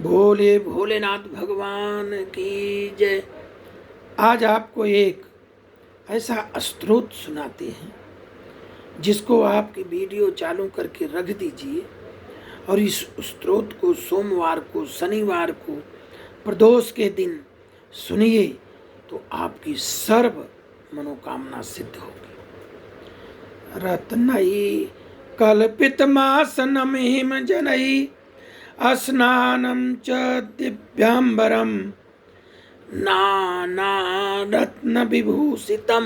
भोले भोलेनाथ भगवान की जय। आज आपको एक ऐसा स्तोत्र सुनाते हैं जिसको आपकी वीडियो चालू करके रख दीजिए और इस स्तोत्र को सोमवार को, शनिवार को, प्रदोष के दिन सुनिए तो आपकी सर्व मनोकामना सिद्ध होगी। रत्नई कल्पितमासनं हिम जनई स्नानं च दिव्यांबरं नानारत्नविभूषितं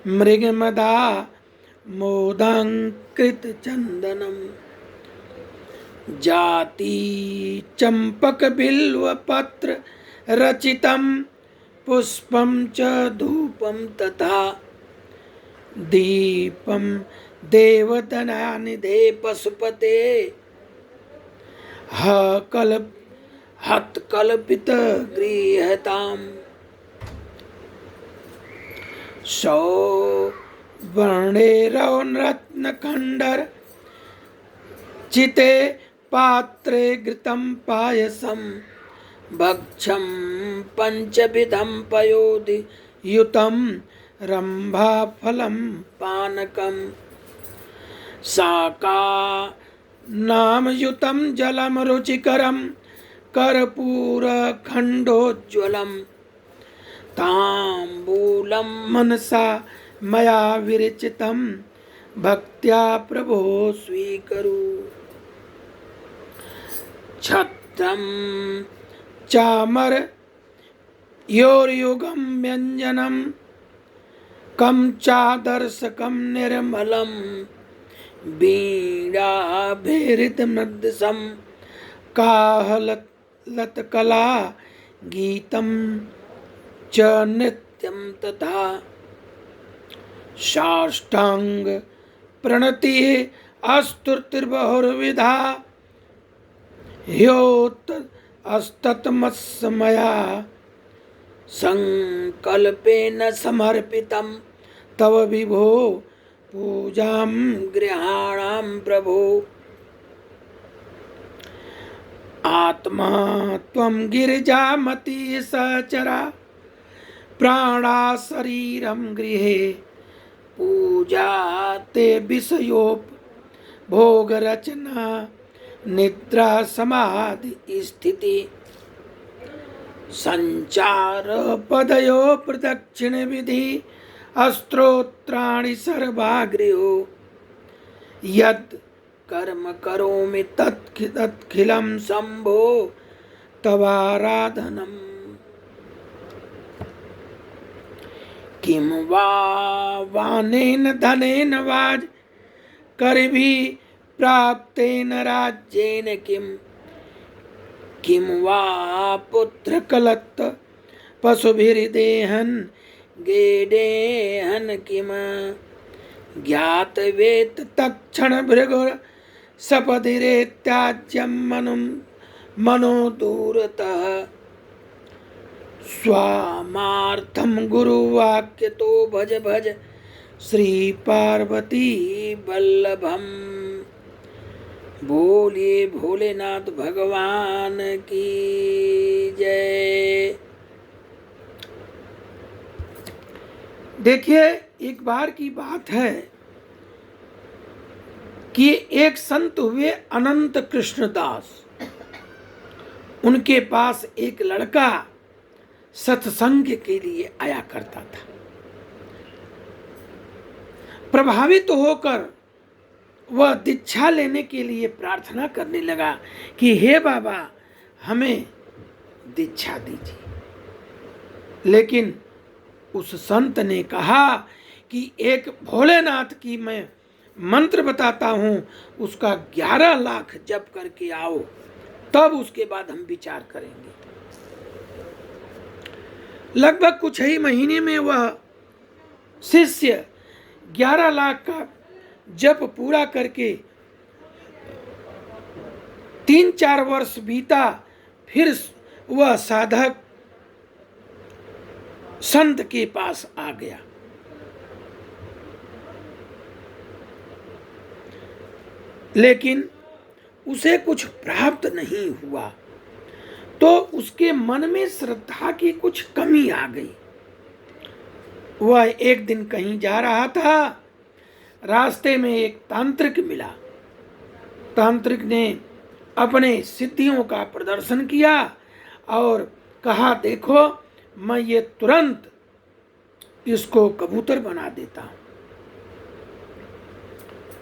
मृगमदा मोदाङ्कृतचन्दनं जाति चम्पकबिल्वपत्र रचितं पुष्पं च धूपं तथा दीपं देवदनानिधे पशुपते हत्कल्पित गृहताम् सौवर्णेरत्नखण्डर चिते पात्रे घृतं पायसं भक्षं पंचविधं पयोधियुतं रम्भाफलं पानकं शाका नामयुतं जलं रुचिकरं कर्पूरखण्डोज्ज्वलं ताम्बूलं मनसा मया विरचितं भक्त्या प्रभो स्वीकरु। छत्रं चामर योर्युगं व्यञ्जनं कं चादर्शकं निर्मलं वीणाभिहृतमृदसं काहलतकला गीतं च नृत्यं तथा साष्टांग प्रणतिः स्तुतिर्बहुर्विधा ह्योस्तत्मस्मया संकल्पेन समर्पितं तव विभो पूजां गृहाणां प्रभो। आत्मा त्वं गिरिजामती सहचरा प्राणा शरीरं गृहे पूजा ते विषयोपभोगरचना निद्रा समाधि स्थिति संचार पदयो प्रदक्षिण विधि स्तोत्राणि सर्वाग्रयो यत् कर्म करोमि तत्खिलं शंभो तवाराधनम्। किं वा वानेन धनेन वाज करभि प्राप्तेन राज्येन किं वा पुत्रकलत्त पशुभिर्देहन् गेडेहन् किम ज्ञातवेत् तत्क्षण भृगुर सपदिरेत्याज्यं मनो दूरतः स्वामार्थं गुरुवाक्यतो भज भज श्री पार्वती वल्लभम। बोलिए भोलेनाथ भगवान की जय। देखिए, एक बार की बात है कि एक संत हुए अनंत कृष्णदास। उनके पास एक लड़का सत्संग के लिए आया करता था। प्रभावित होकर वह दीक्षा लेने के लिए प्रार्थना करने लगा कि हे बाबा, हमें दीक्षा दीजिए। लेकिन उस संत ने कहा कि एक भोलेनाथ की मैं मंत्र बताता हूं, उसका 11 लाख जप करके आओ, तब उसके बाद हम विचार करेंगे। लगभग कुछ ही महीने में वह शिष्य 11 लाख का जप पूरा करके 3-4 वर्ष बीता, फिर वह साधक संत के पास आ गया। लेकिन उसे कुछ प्राप्त नहीं हुआ। तो उसके मन में श्रद्धा की कुछ कमी आ गई। वह एक दिन कहीं जा रहा था, रास्ते में एक तांत्रिक मिला। तांत्रिक ने अपने सिद्धियों का प्रदर्शन किया और कहा, देखो मैं ये तुरंत इसको कबूतर बना देता हूं।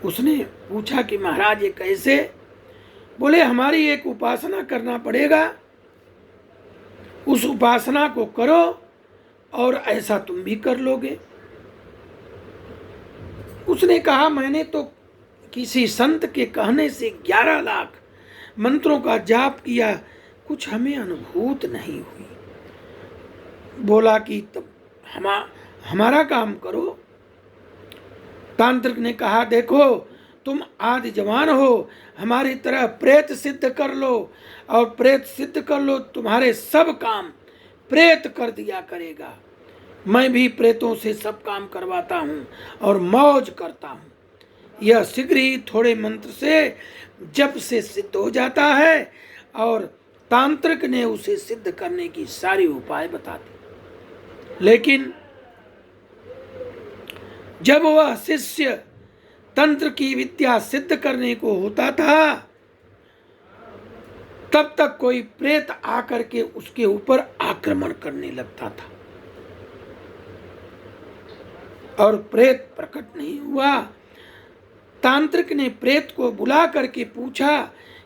उसने पूछा कि महाराज ये कैसे? बोले हमारी एक उपासना करना पड़ेगा, उस उपासना को करो और ऐसा तुम भी कर लोगे। उसने कहा मैंने तो किसी संत के कहने से 11 लाख मंत्रों का जाप किया, कुछ हमें अनुभूत नहीं हुई। बोला कि तब हमारा काम करो। तांत्रिक ने कहा, देखो तुम आदि जवान हो, हमारी तरह प्रेत सिद्ध कर लो, और प्रेत सिद्ध कर लो, तुम्हारे सब काम प्रेत कर दिया करेगा। मैं भी प्रेतों से सब काम करवाता हूँ और मौज करता हूँ। यह शीघ्र ही थोड़े मंत्र से जब से सिद्ध हो जाता है। और तांत्रिक ने उसे सिद्ध करने की सारी उपाय बता दी। लेकिन जब वह शिष्य तंत्र की विद्या सिद्ध करने को होता था, तब तक कोई प्रेत आकर के उसके ऊपर आक्रमण करने लगता था और प्रेत प्रकट नहीं हुआ। तांत्रिक ने प्रेत को बुला करके पूछा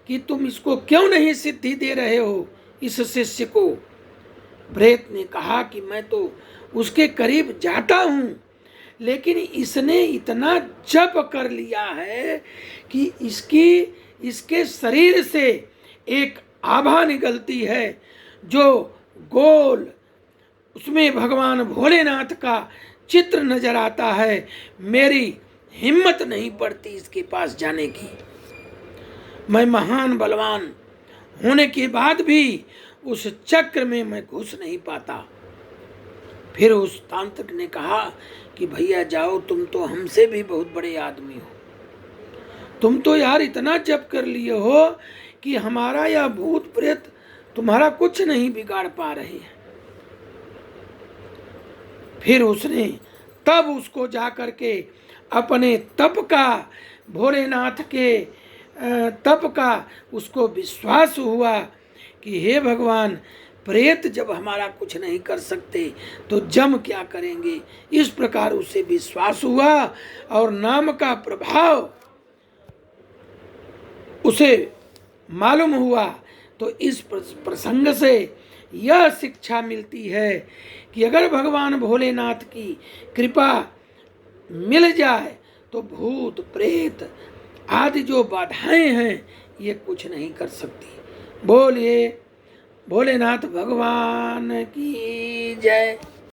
कि तुम इसको क्यों नहीं सिद्धि दे रहे हो, इस शिष्य को? प्रेत ने कहा कि मैं तो उसके करीब जाता हूं, लेकिन इसने इतना जप कर लिया है कि इसके शरीर से एक आभा निकलती है जो गोल, उसमें भगवान भोलेनाथ का चित्र नजर आता है। मेरी हिम्मत नहीं पड़ती इसके पास जाने की। मैं महान बलवान होने के बाद भी उस चक्र में मैं घुस नहीं पाता। फिर उस तांत्रिक ने कहा कि भैया जाओ, तुम तो हमसे भी बहुत बड़े आदमी हो, तुम तो यार इतना जप कर लिए हो कि हमारा या भूत प्रेत तुम्हारा कुछ नहीं बिगाड़ पा रहे हैं। फिर उसने तब उसको जा करके अपने तप का, भोलेनाथ के तप का उसको विश्वास हुआ कि हे भगवान, प्रेत जब हमारा कुछ नहीं कर सकते तो जम क्या करेंगे। इस प्रकार उसे विश्वास हुआ और नाम का प्रभाव उसे मालूम हुआ। तो इस प्रसंग से यह शिक्षा मिलती है कि अगर भगवान भोलेनाथ की कृपा मिल जाए तो भूत प्रेत आदि जो बाधाएं हैं ये कुछ नहीं कर सकती। बोलिए भोलेनाथ भगवान की जय।